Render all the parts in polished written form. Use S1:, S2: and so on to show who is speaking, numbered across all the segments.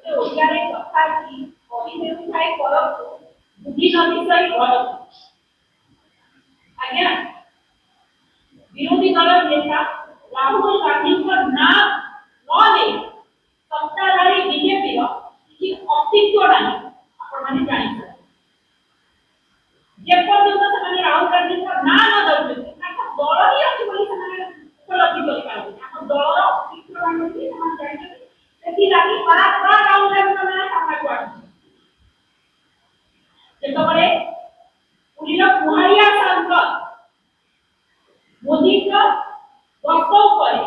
S1: जे ओडिया रे कथा की कवि देउथाय करत बुद्धि नथिसई करत आज्ञा विरोधी दल नेता राहुल गांधी को नाम न ले सत्ताधारी बीजेपी रो कि अस्तित्व नहीं आपण माने जानि जे पर्यंत से राहुल गांधी को नाम न दउछे ताको दल ही अछि बोली से उपलब्धि करि पाउ ताको दल रो अस्तित्व नहीं हम जानि सेति लागि बार बार राहुल गांधी को नाम सामना को आछि जेतबरे पुलिस कुहारिया सांसद मोदी का वस्तु पर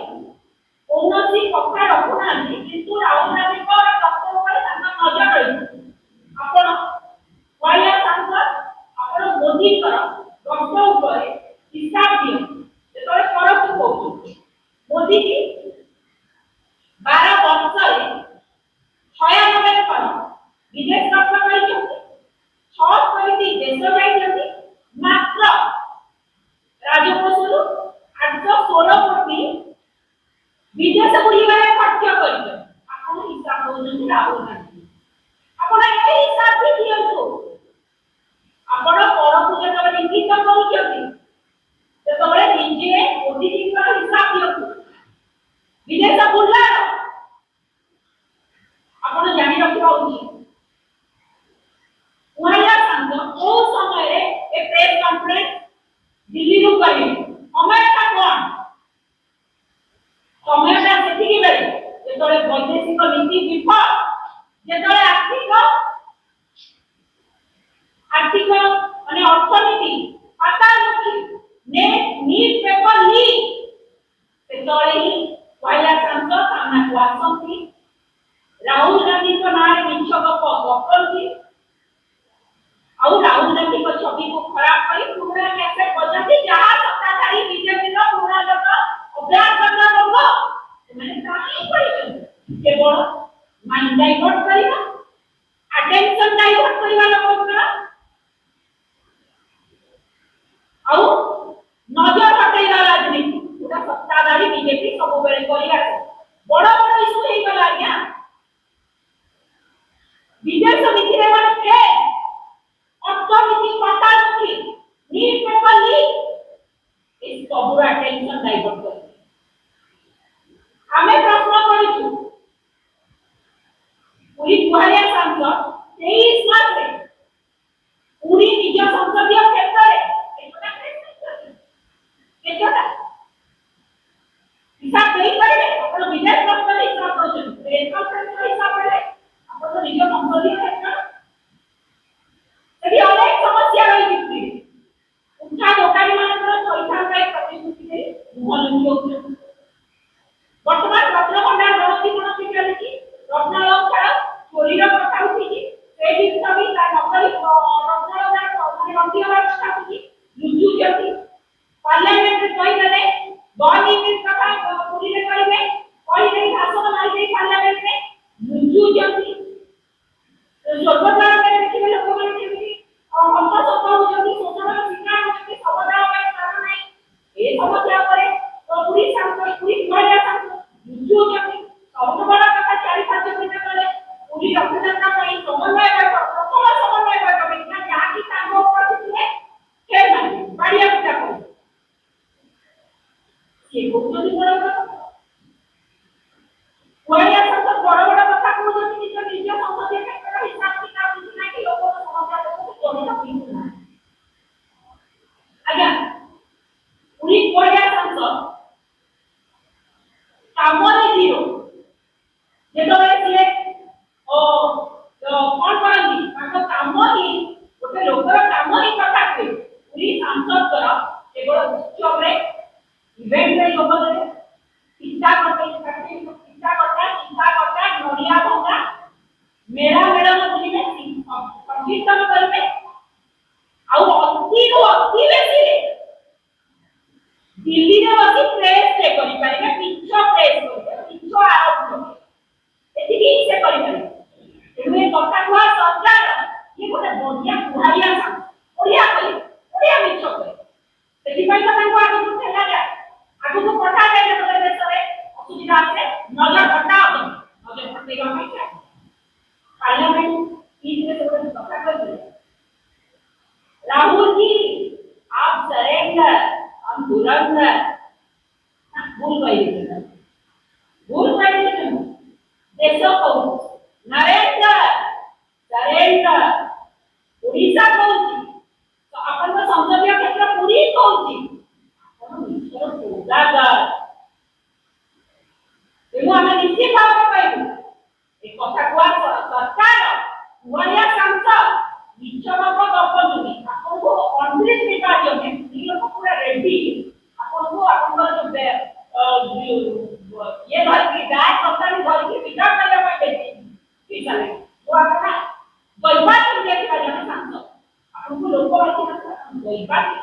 S1: कौनसी कथा रखुना किंतु राहुल गांधी को वस्तु पर ताका नजर रही आपण वाया सांसद आपण मोदी कर वस्तु पर हिसाब दियो जेतरे करत कहू मोदी जी 12 वर्ष रे 96 कर विदेश गस्त करिसथि 6 कोटी देश जाइछथि मात्र राजकोषरु 816 कोटी विदेश बुलिबारे खर्च करियो आपण हिसाब दोजन राहुल गांधी आपण ए हिसाब भी दियंतु आपण परखु जतबे इंगित करूछथि ततबे निजे मोदी जी का हिसाब दियंतु विदेश बुल्ला आपण जानि रखिबा उचित उहाया संग ओ समय रे ए प्रेस कॉन्फ्रेंस दिल्ली रू करी अमेरिका कोन समयटा सेठी बेले जेतले वैदेशिक नीति विफल जेतले आर्थिक माने अर्थनीति पातालमुखी ने नीट पेपर लीक सेतले ही वाया सांसद सामना को आसंती राहुल गांधी को नारे मिछ गप गपंती और राहुल गांधी को छवि को खराब करी पुरा कैसे बजाती जहां सत्ताधारी बीजेपी रो पुरा लोग अभ्यास करना होगा मैंने काहे करी केवल माइंड डाइवर्ट करिवा अटेंशन डाइवर्ट करिवा लोग का और नजर हटाइला राजनीति पूरा सत्ताधारी बीजेपी सब बेले करिया बड़ बड़ इशू हे गला गया विदेश नीति रे माने के अर्थनीति पातालमुखी नीट पेपर लीक इस पूरा टेंशन डाइवर्ट कर हमें प्रश्न करिछु पूरी कुहारिया सांसद 23 मास रे पूरी निज संसदीय क्षेत्र रे केतटा हिसाब देई पारे आपण विदेश गस्तर हिसाब करछन प्रेस कॉन्फ्रेंस हिसाब रे आपण निज संसदीय क्षेत्र एबी अनेक समस्या रही किछि उठा दोकानी मानकर पैसा काय प्रतिश्रुति दे मुहलुंगी होउछ वर्तमान रत्न भंडार गणति गणति चलिछि रत्न अलंकार चोरी रो कथा उठिछि से दिन सभी ता नकली रत्न अलंकार माने रंगी वाला कथा उठिछि लुचु जति पार्लियामेंट रे कहि देले बॉडी के कथा पुरी रे करिवे कहि दे भाषण मारि दे पार्लियामेंट रे लुचु जति सर्वसाधारण देखिबे लोक माने केमिति हम सब होउछथि शोषण शिकार होउछथि समाधान ପାଇଁ कारण नाही ए समस्या करे तो पूरी सांसद पूरी कुहारिया सांसद जो जति सब बड़ा कथा 4-5 महीना तले पूरी रक्षात्रा ପାଇଁ समन्वय प्रथम समन्वय बैठक जहाँ की तांगो उपस्थित थे चेयरमैन बाड़िया पूजा को ये बहुत बड़ा कथा कुहारिया सांसद बड़ा बड़ा कथा को जति निज संसदीय क्षेत्र हिसाब किताब बुझी ना कि लोक समस्या को जोड़ी रखी ना आज्ञा पूरी कुहारिया सांसद कामरे जीरो जेतबे सिए ओ कोन करंदी ताको काम ही गोटे लोकर काम ही कथा के पूरी सांसद कर केवल उत्सव रे इवेंट रे लोक दे चिंता करता नडिया भंगा मेरा मेडम बुझिबे संकीर्तन करबे आ अति रो अति बेसी दिल्ली रे बसी प्रेस से करि पारे पिछो प्रेस करि पिछो आरोप करि एति की से करि पारे एमे कथा हुआ सरकार ये गोटे बढ़िया कुहारिया सा ओडिया कहि ओडिया मिछो कहि एति पई त तांको आगु को ठेला जा आगु को पठा जाय तो देश रे असुविधा से नजर हटाओ नजर हटेगा नहीं देश कहूँ नरेंद्र सरेंद्र ओडिशा कहूँ तो अपन संसदीय क्षेत्र पूरी कहूँ अपन निश्चय पूजागर तेणु आम निश्चित भाव पाइबू एक कथा कुआ सरकार वरिया सांसद निश्चय गपनुनी आपको 29 निर्वाचन लोक पूरा रेडी आपको अपन ये धर की गाय प्रस्ताव धर की विचार करने पर देती ठीक है तो आपका गलबात हो जाती है जन सांसद आपको लोक बात गलबात